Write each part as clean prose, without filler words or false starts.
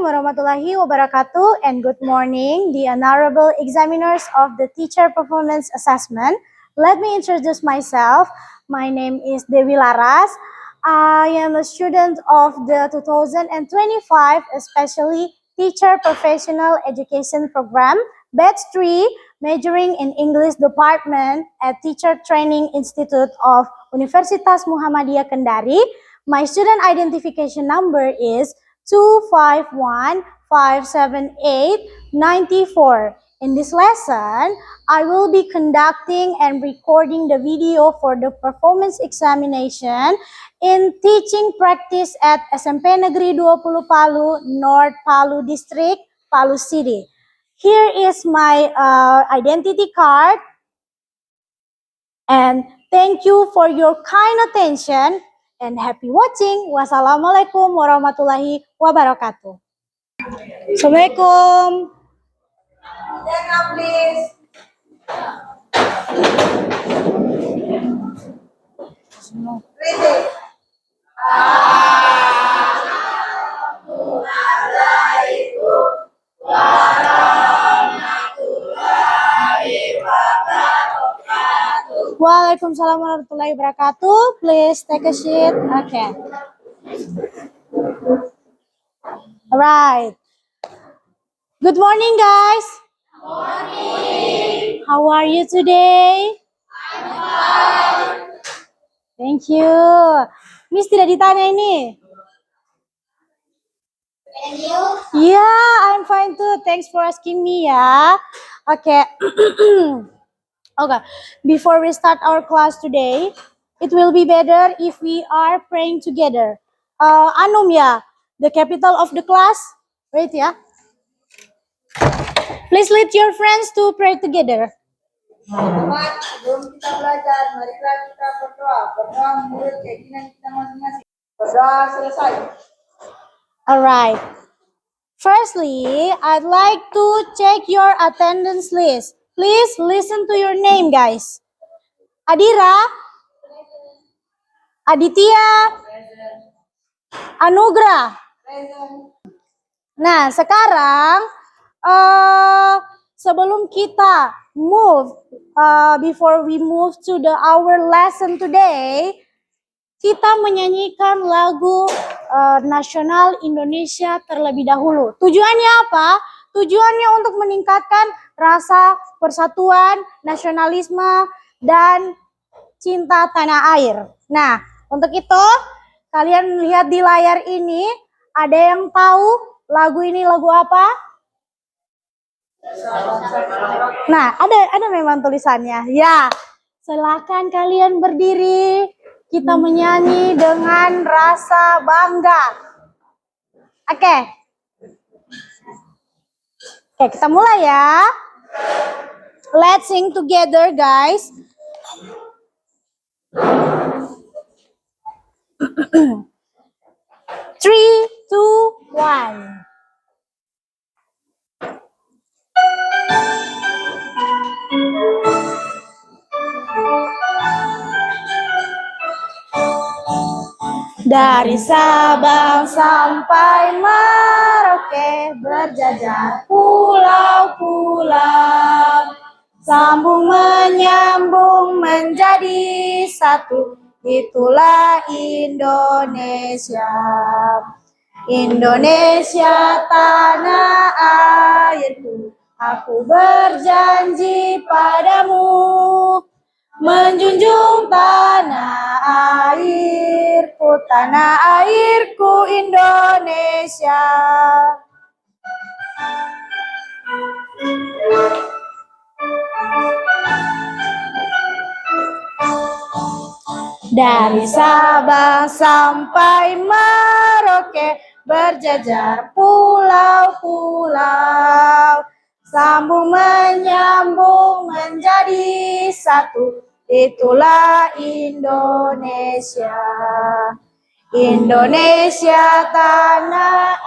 warahmatullahi wabarakatuh, and good morning, the honorable examiners of the Teacher Performance Assessment. Let me introduce myself. My name is Dewi Laras. I am a student of the 2025, especially Teacher Professional Education Program, Batch 3, majoring in English Department at Teacher Training Institute of Universitas Muhammadiyah Kendari. My student identification number is 251-578-94. In this lesson, I will be conducting and recording the video for the performance examination in teaching practice at SMP Negeri 20 Palu, North Palu District, Palu City. Here is my identity card, and thank you for your kind attention and happy watching. Wassalamualaikum warahmatullahi wabarakatuh. Assalamualaikum. Please. Ready. Waalaikumsalam warahmatullahi wabarakatuh. Please take a seat. Okay. Alright. Good morning, guys. Good morning. How are you today? I'm fine. Thank you. Miss tidak ditanya ini. And you? Yeah, I'm fine too. Thanks for asking me ya. Okay. Okay, before we start our class today, it will be better if we are praying together. Anum ya, the capital of the class. Wait ya. Please lead your friends to pray together. Teman-teman, sebelum kita belajar, marilah kita berdoa. Berdoa menurut keinginan kita masing-masing. Berdoa selesai. Alright. Firstly, I'd like to check your attendance list. Please listen to your name, guys. Adira, Aditya, Anugrah. Nah, sekarang sebelum kita before we move to our lesson today, kita menyanyikan lagu nasional Indonesia terlebih dahulu. Tujuannya apa? Tujuannya untuk meningkatkan rasa persatuan, nasionalisme, dan cinta tanah air. Nah, untuk itu, kalian lihat di layar ini, ada yang tahu lagu ini lagu apa? Nah, ada memang tulisannya. Ya, silakan kalian berdiri. Kita menyanyi dengan rasa bangga. Oke. Oke, kita mulai ya. Let's sing together, guys. Three, two, one. Dari Sabang sampai Merauke, berjajar pulau-pulau, sambung menyambung menjadi satu, itulah Indonesia. Indonesia tanah airku, aku berjanji padamu, menjunjung tanah airku Indonesia. Dari Sabang sampai Merauke, berjajar pulau-pulau, sambung menyambung menjadi satu, itulah Indonesia. Indonesia tanah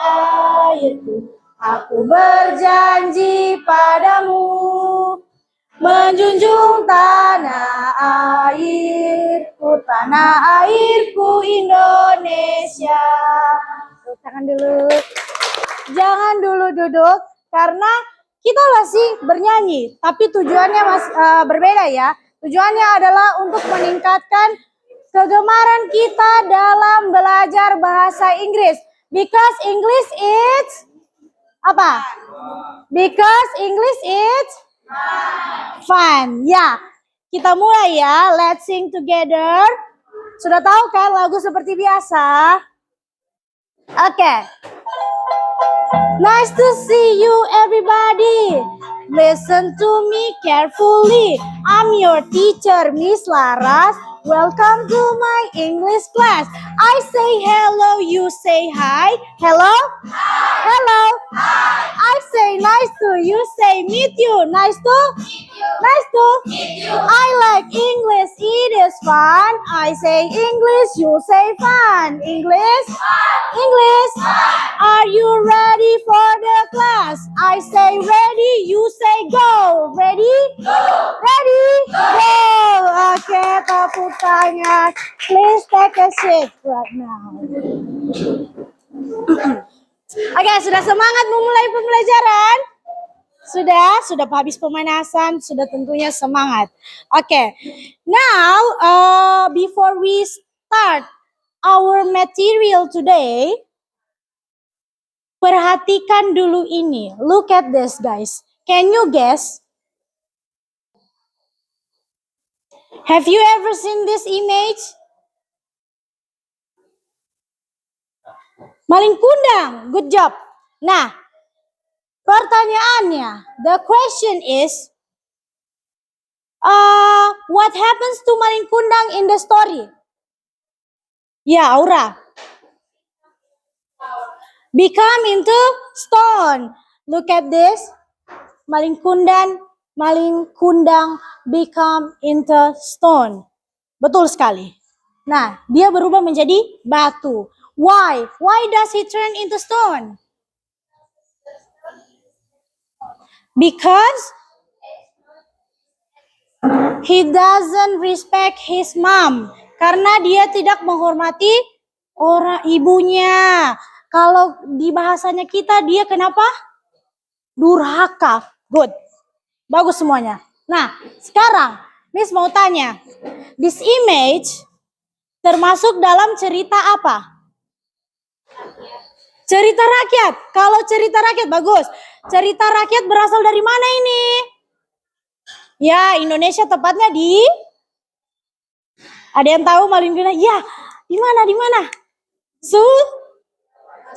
airku, aku berjanji padamu, menjunjung tanah airku Indonesia. Tepuk tangan dulu. Jangan dulu duduk karena kita masih bernyanyi, tapi tujuannya berbeda ya. Tujuannya adalah untuk meningkatkan kegemaran kita dalam belajar bahasa Inggris. Because English is apa? Because English is fun. Ya, kita mulai ya. Let's sing together. Sudah tahu kan lagu seperti biasa? Oke. Nice to see you everybody. Listen to me carefully. I'm your teacher, Miss Laras. Welcome to my English class. I say hello, you say hi. Hello? Hi. Hello? Hi. I say nice to, you say meet you. Nice to? Meet you. Nice to? Meet you. I like English, it is fun. I say English, you say fun. English? Fun. English? Fun. Are you ready for the class? I say ready, you say go. Ready? Go. Ready? Go. Oke, tepuk tangan. Please take a seat right now. Oke, sudah semangat memulai pembelajaran? Sudah habis pemanasan, sudah tentunya semangat. Oke, now before we start our material today, perhatikan dulu ini. Look at this, guys. Can you guess? Have you ever seen this image? Maling kundang. Good job. Nah, pertanyaannya, the question is, what happens to maling kundang in the story? Ya, Aura. Become into stone. Look at this. Maling kundang become into stone. Betul sekali. Nah, dia berubah menjadi batu. Why? Why does he turn into stone? Because he doesn't respect his mom. Karena dia tidak menghormati orang ibunya. Kalau di bahasanya kita, dia kenapa? Durhaka. Good. Bagus semuanya. Nah, sekarang Miss mau tanya. This image termasuk dalam cerita apa? Cerita rakyat. Kalau cerita rakyat, bagus. Cerita rakyat berasal dari mana ini? Ya, Indonesia, tepatnya di... Ada yang tahu maling kundang? Ya, di mana? Di mana?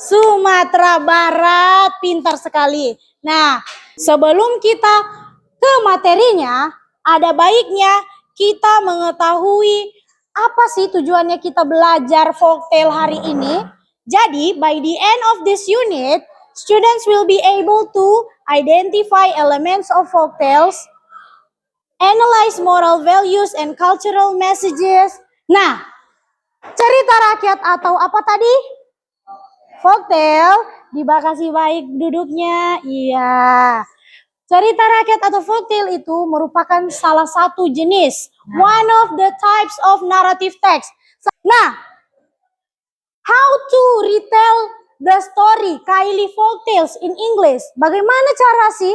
Sumatera Barat. Pintar sekali. Nah, sebelum kita ke materinya, ada baiknya kita mengetahui apa sih tujuannya kita belajar folktale hari ini. Jadi, by the end of this unit, students will be able to identify elements of folktales, analyze moral values and cultural messages. Nah, cerita rakyat atau apa tadi? Folktale. Dibakasi baik duduknya. Iya. Cerita rakyat atau folktale itu merupakan salah satu jenis, one of the types of narrative text. Nah, how to retell the story Kylie folktales in English? Bagaimana cara sih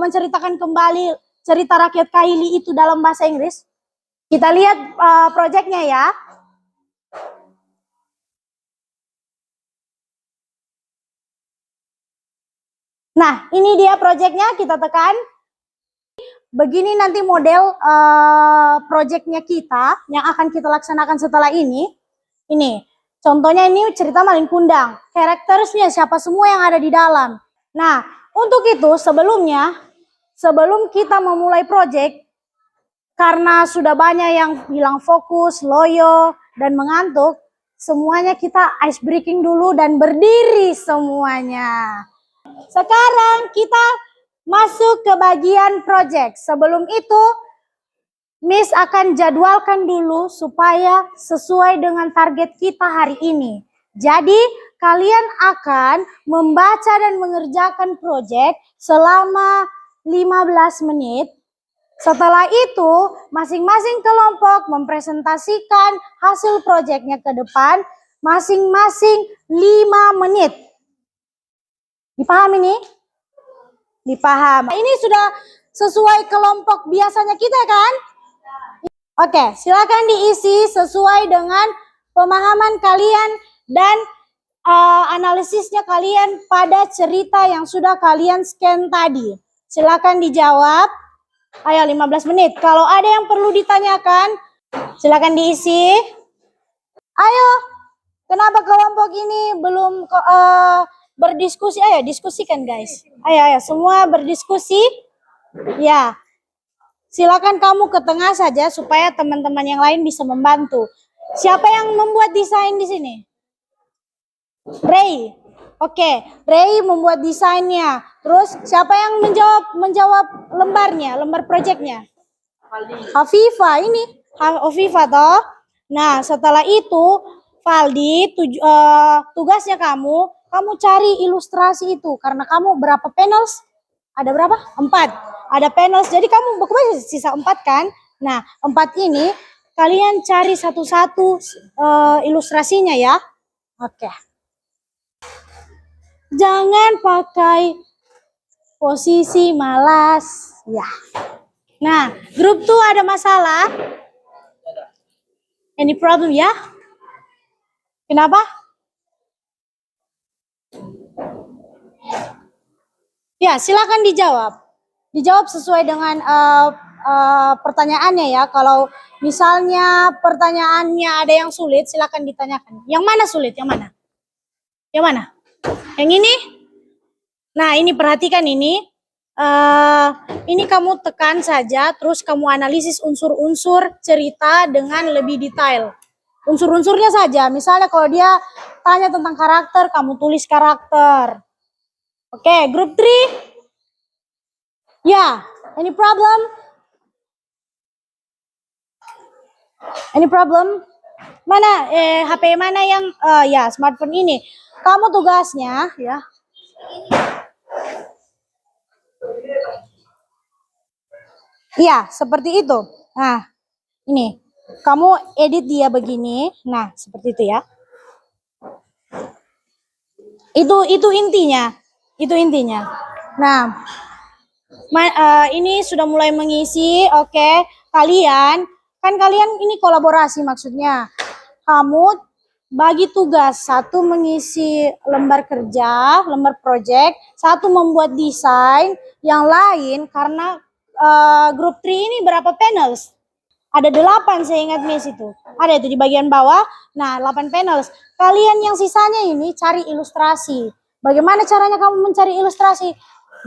menceritakan kembali cerita rakyat Kylie itu dalam bahasa Inggris? Kita lihat proyeknya ya. Nah, ini dia proyeknya, kita tekan. Begini nanti model proyeknya kita yang akan kita laksanakan setelah ini. Ini, contohnya ini cerita maling kundang. Karakternya siapa semua yang ada di dalam. Nah, untuk itu sebelum kita memulai proyek, karena sudah banyak yang hilang fokus, loyo, dan mengantuk, semuanya kita ice breaking dulu dan berdiri semuanya. Sekarang kita masuk ke bagian project. Sebelum itu, Miss akan jadwalkan dulu supaya sesuai dengan target kita hari ini. Jadi, kalian akan membaca dan mengerjakan project selama 15 menit. Setelah itu, masing-masing kelompok mempresentasikan hasil projectnya ke depan, masing-masing 5 menit. Dipahami nih? Dipaham. Ini sudah sesuai kelompok biasanya kita kan? Oke, silakan diisi sesuai dengan pemahaman kalian dan analisisnya kalian pada cerita yang sudah kalian scan tadi. Silakan dijawab. Ayo 15 menit. Kalau ada yang perlu ditanyakan, silakan diisi. Ayo, kenapa kelompok ini belum berdiskusi? Ayo diskusikan guys. Ayo semua berdiskusi. Ya, silakan kamu ke tengah saja supaya teman-teman yang lain bisa membantu. Siapa yang membuat desain di sini? Ray. Oke, Ray membuat desainnya. Terus siapa yang menjawab lembarnya, lembar proyeknya? Hafifa ini, Hafifa toh. Nah, setelah itu Valdi tugasnya kamu cari ilustrasi itu karena kamu berapa panels? Ada berapa? 4. Ada panels. Jadi kamu pokoknya sisa 4 kan? Nah, 4 ini kalian cari satu-satu ilustrasinya ya. Oke. Jangan pakai posisi malas. Ya. Nah, grup tuh ada masalah? Any problem ya? Kenapa? Ya, silakan dijawab. Dijawab sesuai dengan pertanyaannya ya. Kalau misalnya pertanyaannya ada yang sulit, silakan ditanyakan. Yang mana sulit? Yang mana? Yang mana? Yang ini? Nah, ini perhatikan ini. Ini kamu tekan saja, terus kamu analisis unsur-unsur cerita dengan lebih detail. Unsur-unsurnya saja. Misalnya kalau dia tanya tentang karakter, kamu tulis karakter. Oke, group 3. Ya, any problem? Any problem? Mana HP mana yang ya smartphone ini? Kamu tugasnya ya. Iya, seperti itu. Nah, ini. Kamu edit dia begini. Nah, seperti itu ya. Itu intinya. Itu intinya. Nah, ini sudah mulai mengisi. Oke, kalian ini kolaborasi maksudnya. Kamu bagi tugas, satu mengisi lembar kerja, lembar project, satu membuat desain, yang lain karena grup 3 ini berapa panels? Ada 8 saya ingat Miss itu. Ada itu di bagian bawah. Nah, 8 panels. Kalian yang sisanya ini cari ilustrasi. Bagaimana caranya kamu mencari ilustrasi?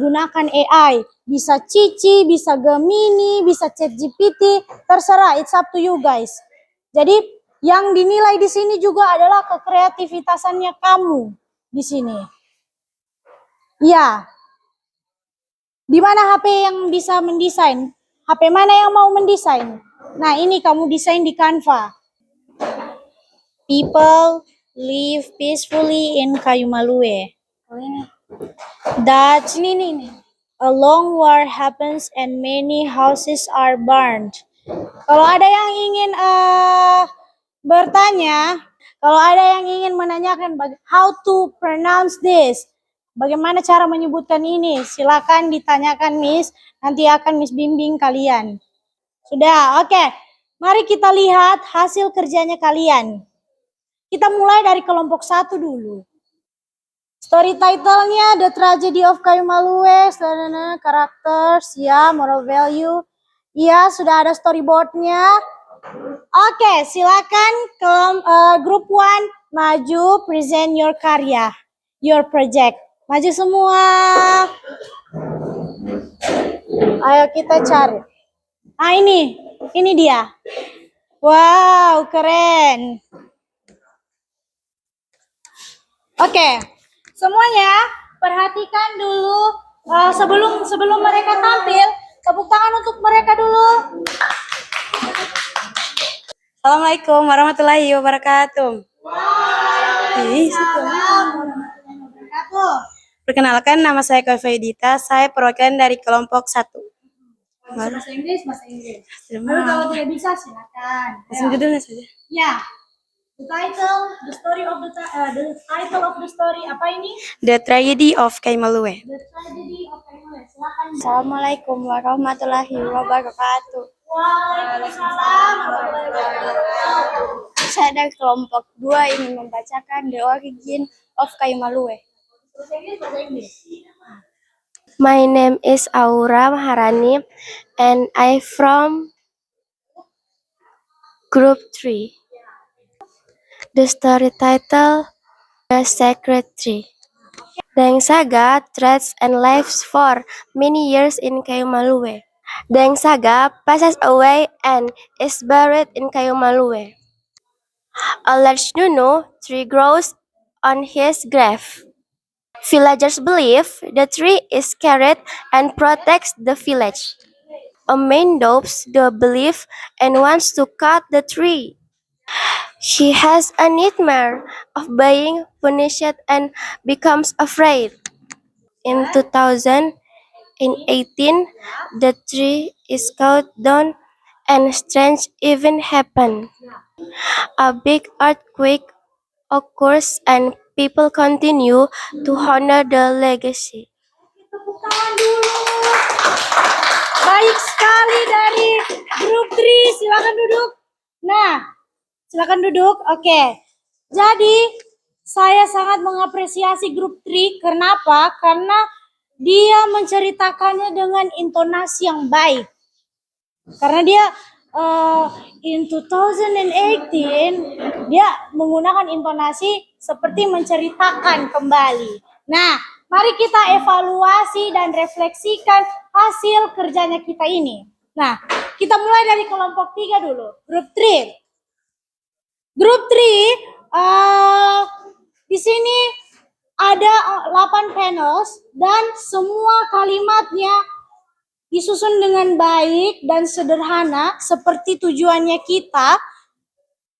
Gunakan AI. Bisa Cici, bisa Gemini, bisa ChatGPT, terserah, it's up to you guys. Jadi yang dinilai di sini juga adalah kekreativitasannya kamu di sini. Ya. Di mana HP yang bisa mendesain? HP mana yang mau mendesain? Nah, ini kamu desain di Canva. People live peacefully in Kayumalue. That a long war happens and many houses are burned. Kalau ada yang ingin bertanya, kalau ada yang ingin menanyakan how to pronounce this, bagaimana cara menyebutkan ini, silakan ditanyakan Miss, nanti akan Miss bimbing kalian. Sudah, oke. Mari kita lihat hasil kerjanya kalian. Kita mulai dari kelompok 1 dulu. Story title-nya The Tragedy of Kayumalue, characters, ya, moral value. Ya, sudah ada storyboard-nya. Oke, silakan group 1 maju, present your karya, your project. Maju semua. Ayo kita cari. Ah, ini dia. Wow, keren. Oke, semuanya perhatikan dulu sebelum mereka tampil. Tepuk tangan untuk mereka dulu. Assalamualaikum warahmatullahi wabarakatuh. Perkenalkan, nama saya Kofiedita. Saya perwakilan dari kelompok 1. Bahasa Inggris. Lalu kalau tidak bisa silakan. Langsung judulnya saja. Ya. The story of the title of the story apa ini? The Tragedy of Kaimalue. The Tragedy of Kaimalue. Silakan. Assalamualaikum warahmatullahi wabarakatuh. Waalaikumsalam warahmatullahi wabarakatuh. Saya dari kelompok 2 ingin membacakan The Origin of Kaimalue. Bahasa Inggris, bahasa Inggris. My name is Aura Maharani and I from Group 3. The story title The Sacred Tree. Deng Saga treads and lives for many years in Kayumalue. Deng Saga passes away and is buried in Kayumalue. A large nunu tree grows on his grave. Villagers believe the tree is sacred and protects the village. A man doubts the belief and wants to cut the tree. He has a nightmare of being punished and becomes afraid. In 2018, the tree is cut down and strange event happen. A big earthquake occurs and people continue to honor the legacy. Tepuk tangan dulu. Baik sekali dari grup 3. Silakan duduk. Nah, silakan duduk. Oke. Jadi, saya sangat mengapresiasi grup 3. Kenapa? Karena dia menceritakannya dengan intonasi yang baik. Karena dia in 2018 dia menggunakan intonasi seperti menceritakan kembali. Nah, mari kita evaluasi dan refleksikan hasil kerjanya kita ini. Nah, kita mulai dari kelompok 3 dulu. Grup 3. Grup 3 di sini ada 8 panels dan semua kalimatnya disusun dengan baik dan sederhana seperti tujuannya kita.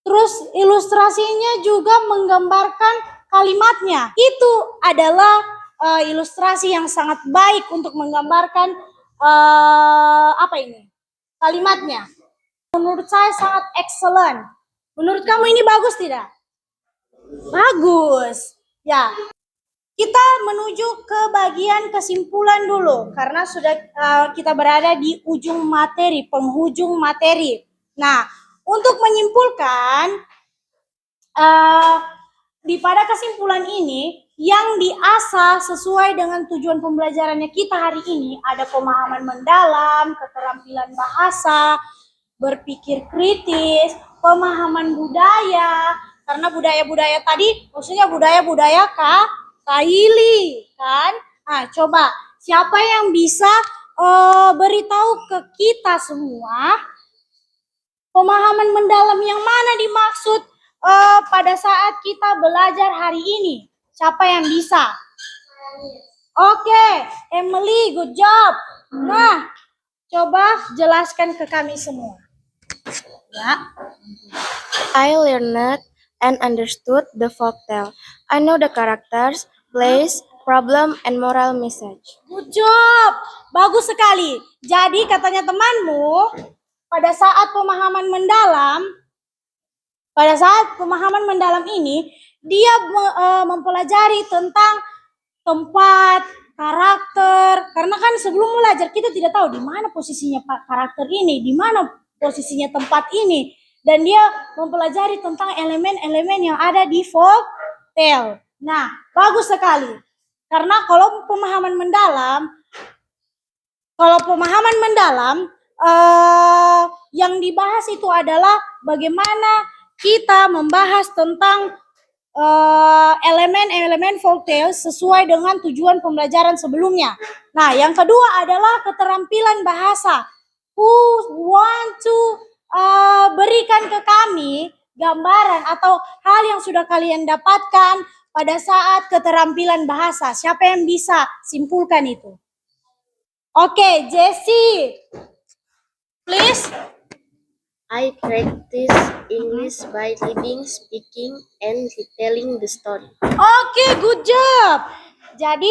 Terus ilustrasinya juga menggambarkan kalimatnya. Itu adalah ilustrasi yang sangat baik untuk menggambarkan kalimatnya. Menurut saya sangat excellent. Menurut kamu ini bagus tidak? Bagus. Ya. Kita menuju ke bagian kesimpulan dulu karena sudah kita berada di ujung materi, penghujung materi. Nah, untuk menyimpulkan pada kesimpulan ini yang diasah sesuai dengan tujuan pembelajarannya kita hari ini ada pemahaman mendalam, keterampilan bahasa, berpikir kritis, pemahaman budaya. Karena budaya-budaya tadi maksudnya budaya-budaya Kaili kan? Nah, coba siapa yang bisa beritahu ke kita semua pemahaman mendalam yang mana dimaksud pada saat kita belajar hari ini? Siapa yang bisa? Oke, Emily, good job. Nah, coba jelaskan ke kami semua. Ya. I learned and understood the folktale. I know the characters, place, problem, and moral message. Good job. Bagus sekali. Jadi katanya temanmu, pada saat pemahaman mendalam ini, dia mempelajari tentang tempat, karakter. Karena kan sebelum belajar kita tidak tahu di mana posisinya karakter ini, di mana posisinya tempat ini. Dan dia mempelajari tentang elemen-elemen yang ada di folktale. Nah, bagus sekali. Karena kalau pemahaman mendalam yang dibahas itu adalah bagaimana kita membahas tentang elemen-elemen folktale sesuai dengan tujuan pembelajaran sebelumnya. Nah, yang kedua adalah keterampilan bahasa. Who want to berikan ke kami gambaran atau hal yang sudah kalian dapatkan pada saat keterampilan bahasa? Siapa yang bisa simpulkan itu? Oke, Jessie. Please. I practice English by reading, speaking, and retelling the story. Oke, good job. Jadi,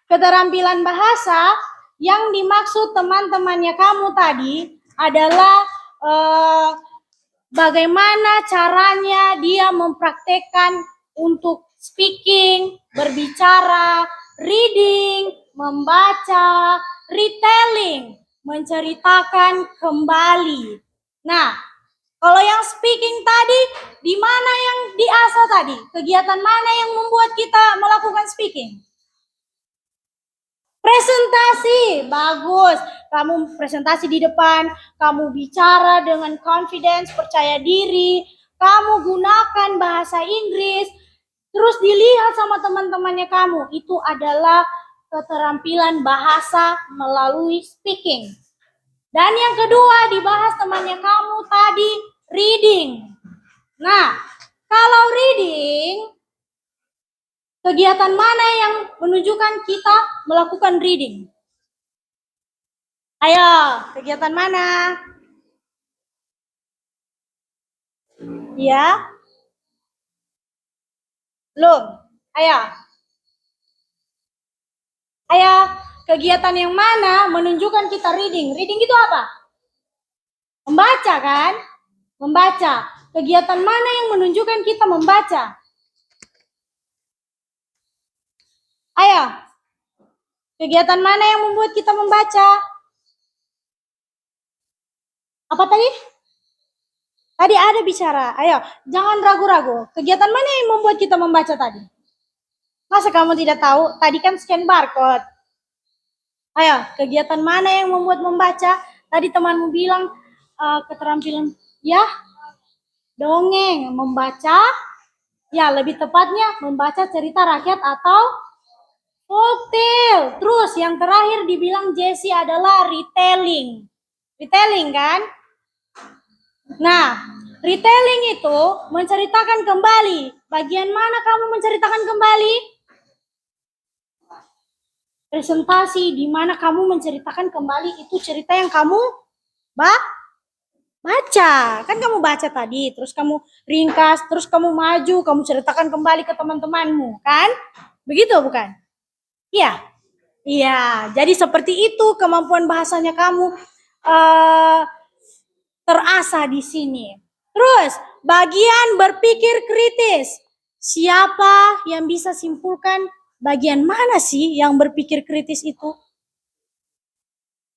keterampilan bahasa yang dimaksud teman-temannya kamu tadi adalah bagaimana caranya dia mempraktekkan untuk speaking, berbicara, reading, membaca, retelling, menceritakan kembali. Nah, kalau yang speaking tadi, di mana yang diasah tadi? Kegiatan mana yang membuat kita melakukan speaking? Presentasi, bagus. Kamu presentasi di depan, kamu bicara dengan confidence, percaya diri, kamu gunakan bahasa Inggris, terus dilihat sama teman-temannya kamu. Itu adalah keterampilan bahasa melalui speaking. Dan yang kedua dibahas temannya kamu tadi, reading. Nah, kalau reading, kegiatan mana yang menunjukkan kita melakukan reading? Ayo, kegiatan mana? Ya? Belum? Ayo. Ayo, kegiatan yang mana menunjukkan kita reading? Reading itu apa? Membaca kan? Membaca. Kegiatan mana yang menunjukkan kita membaca? Ayo. Kegiatan mana yang membuat kita membaca? Apa tadi? Tadi ada bicara. Ayo, jangan ragu-ragu. Kegiatan mana yang membuat kita membaca tadi? Masa kamu tidak tahu? Tadi kan scan barcode. Ayo, kegiatan mana yang membuat membaca? Tadi temanmu bilang keterampilan, ya, dongeng, membaca, ya lebih tepatnya membaca cerita rakyat atau folktale. Terus yang terakhir dibilang Jessie adalah retelling. Retelling kan? Nah, retelling itu menceritakan kembali. Bagian mana kamu menceritakan kembali? Presentasi di mana kamu menceritakan kembali itu cerita yang kamu baca. Kan kamu baca tadi, terus kamu ringkas, terus kamu maju, kamu ceritakan kembali ke teman-temanmu, kan? Begitu bukan? Iya. Iya, jadi seperti itu kemampuan bahasanya kamu terasah di sini. Terus, bagian berpikir kritis. Siapa yang bisa simpulkan bagian mana sih yang berpikir kritis itu?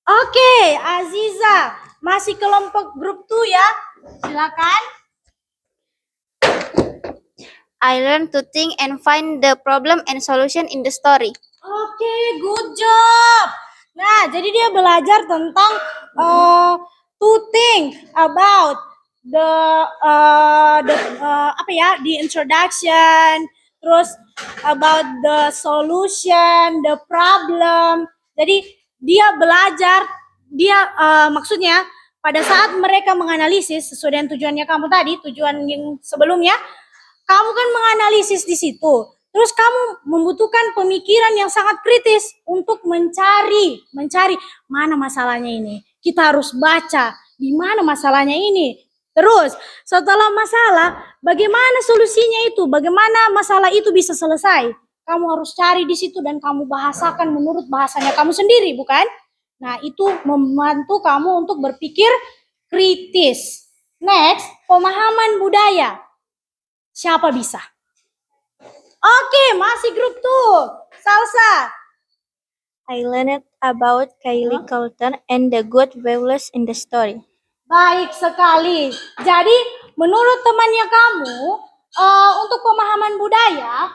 Oke, Aziza, masih kelompok grup 2 ya. Silakan. I learned to think and find the problem and solution in the story. Oke, good job. Nah, jadi dia belajar tentang to think about the introduction, terus about the solution, the problem. Jadi dia belajar, maksudnya pada saat mereka menganalisis sesuai dengan tujuannya kamu tadi, tujuan yang sebelumnya, kamu kan menganalisis di situ. Terus kamu membutuhkan pemikiran yang sangat kritis untuk mencari mana masalahnya ini. Kita harus baca di mana masalahnya ini. Terus setelah masalah, bagaimana solusinya itu? Bagaimana masalah itu bisa selesai? Kamu harus cari di situ dan kamu bahasakan menurut bahasanya kamu sendiri, bukan? Nah, itu membantu kamu untuk berpikir kritis. Next, pemahaman budaya. Siapa bisa? Oke, masih grup 2. Salsa. I learned about Kylie Coulter and the good values in the story. Baik sekali. Jadi, menurut temannya kamu, untuk pemahaman budaya,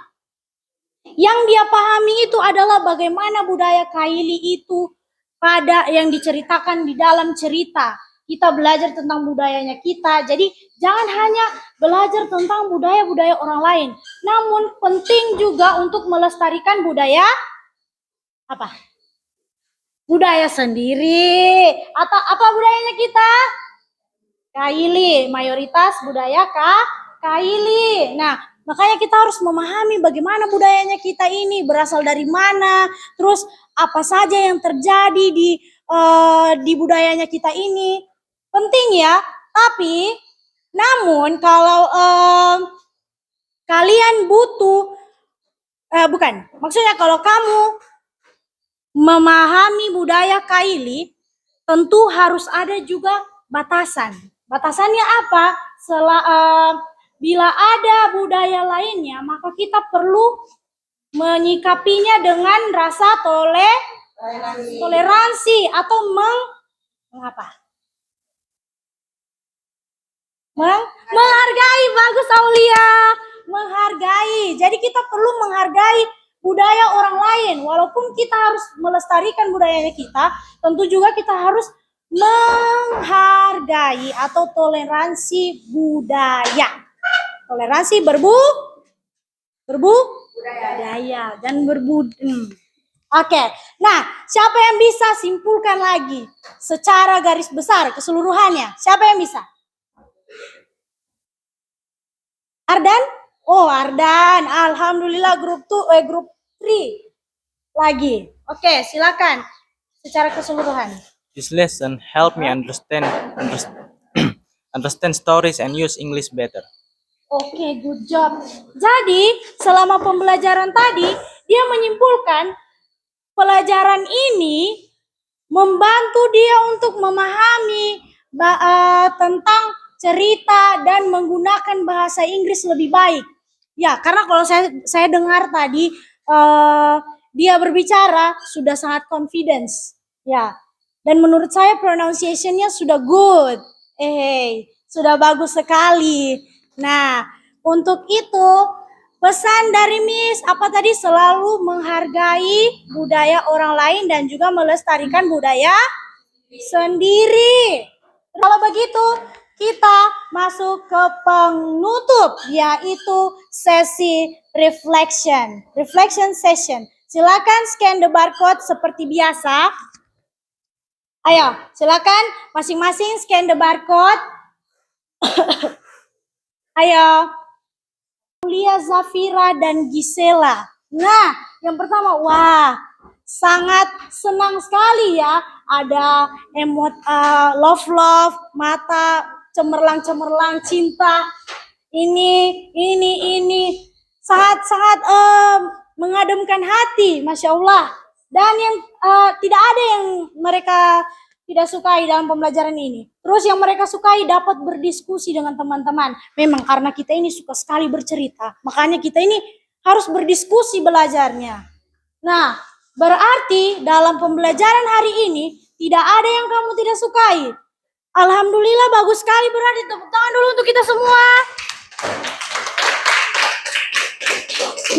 yang dia pahami itu adalah bagaimana budaya Kylie itu pada yang diceritakan di dalam cerita. Kita belajar tentang budayanya kita. Jadi jangan hanya belajar tentang budaya-budaya orang lain. Namun penting juga untuk melestarikan budaya apa? Budaya sendiri. Atau apa budayanya kita? Kylie. Mayoritas budaya Kylie. Nah, makanya kita harus memahami bagaimana budayanya kita ini, berasal dari mana, terus apa saja yang terjadi di budayanya kita ini. Penting ya, tapi namun kalau kalian butuh, maksudnya kalau kamu memahami budaya Kylie, tentu harus ada juga batasan. Batasannya apa? Bila ada budaya lainnya, maka kita perlu menyikapinya dengan rasa toleransi atau menghargai. Bagus Aulia, menghargai. Jadi kita perlu menghargai budaya orang lain. Walaupun kita harus melestarikan budayanya kita, tentu juga kita harus menghargai atau toleransi budaya. Toleransi budaya dan Oke. Nah, siapa yang bisa simpulkan lagi secara garis besar keseluruhannya? Siapa yang bisa? Ardan? Oh, Ardan. Alhamdulillah grup 3 lagi. Oke, silakan secara keseluruhan. This lesson helped me understand stories and use English better. Oke, good job. Jadi, selama pembelajaran tadi, dia menyimpulkan pelajaran ini membantu dia untuk memahami tentang cerita dan menggunakan bahasa Inggris lebih baik. Ya, karena kalau saya dengar tadi dia berbicara sudah sangat confidence. Ya. Dan menurut saya pronunciation-nya sudah good. Sudah bagus sekali. Nah, untuk itu pesan dari Miss apa tadi? Selalu menghargai budaya orang lain dan juga melestarikan budaya sendiri. Kalau begitu, kita masuk ke penutup, yaitu sesi reflection session. Silakan scan the barcode seperti biasa. Ayo, silakan masing-masing scan the barcode. Ayo. Aulia, Zafira, dan Gisela. Nah, yang pertama, wah, sangat senang sekali ya. Ada emot love, mata cemerlang, cinta. Ini sangat mengademkan hati, Masya Allah. Dan yang tidak ada yang mereka tidak sukai dalam pembelajaran ini. Terus yang mereka sukai dapat berdiskusi dengan teman-teman. Memang karena kita ini suka sekali bercerita, makanya kita ini harus berdiskusi belajarnya. Nah, berarti dalam pembelajaran hari ini tidak ada yang kamu tidak sukai. Alhamdulillah, bagus sekali, berarti tepuk tangan dulu untuk kita semua.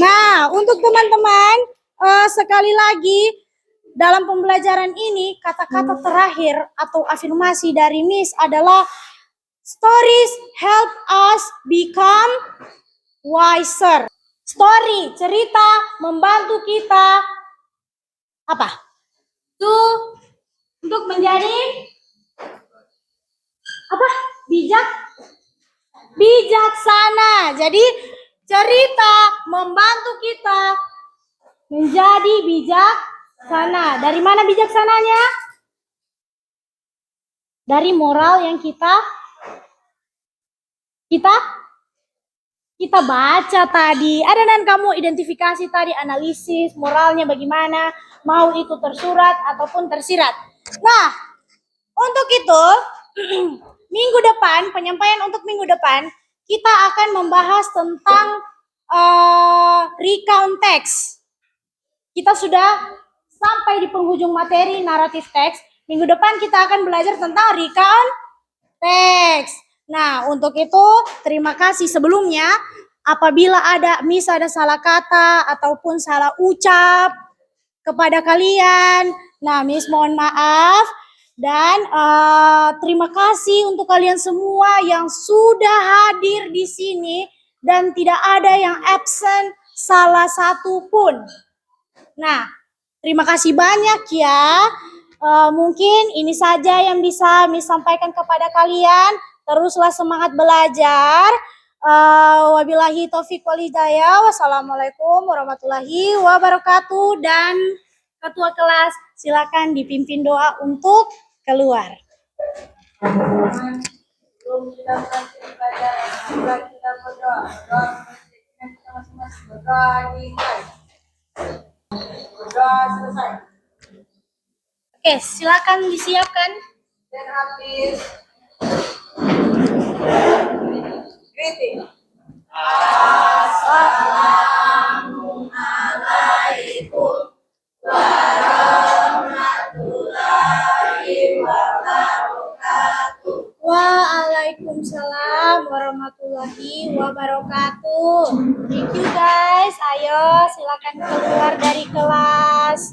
Nah, untuk teman-teman, sekali lagi, dalam pembelajaran ini, kata-kata terakhir atau afirmasi dari Miss adalah stories help us become wiser. Story, cerita membantu kita apa? Untuk menjadi apa? Bijaksana. Jadi cerita membantu kita menjadi bijaksana. Dari mana bijaksananya? Dari moral yang kita baca tadi. Ada dan kamu identifikasi tadi, analisis moralnya bagaimana, mau itu tersurat ataupun tersirat. Nah, untuk itu minggu depan, penyampaian untuk minggu depan, kita akan membahas tentang recount text. Kita sudah sampai di penghujung materi naratif teks. Minggu depan kita akan belajar tentang recount text. Nah, untuk itu terima kasih sebelumnya. Apabila ada salah kata ataupun salah ucap kepada kalian, nah Miss mohon maaf. Dan terima kasih untuk kalian semua yang sudah hadir di sini dan tidak ada yang absen salah satu pun. Nah, terima kasih banyak ya. Mungkin ini saja yang bisa Miss sampaikan kepada kalian. Teruslah semangat belajar. Wabillahi taufiq wal hidayah. Wassalamualaikum warahmatullahi wabarakatuh. Dan ketua kelas silakan dipimpin doa untuk keluar. Sebelum kita melanjutkan pelajaran, mari kita berdoa. Kita masing-masing berdoa dimulai. Berdoa selesai. Oke, silakan disiapkan. Then habis greeting. Waalaikumsalam warahmatullahi wabarakatuh. Thank you guys. Ayo silakan keluar dari kelas.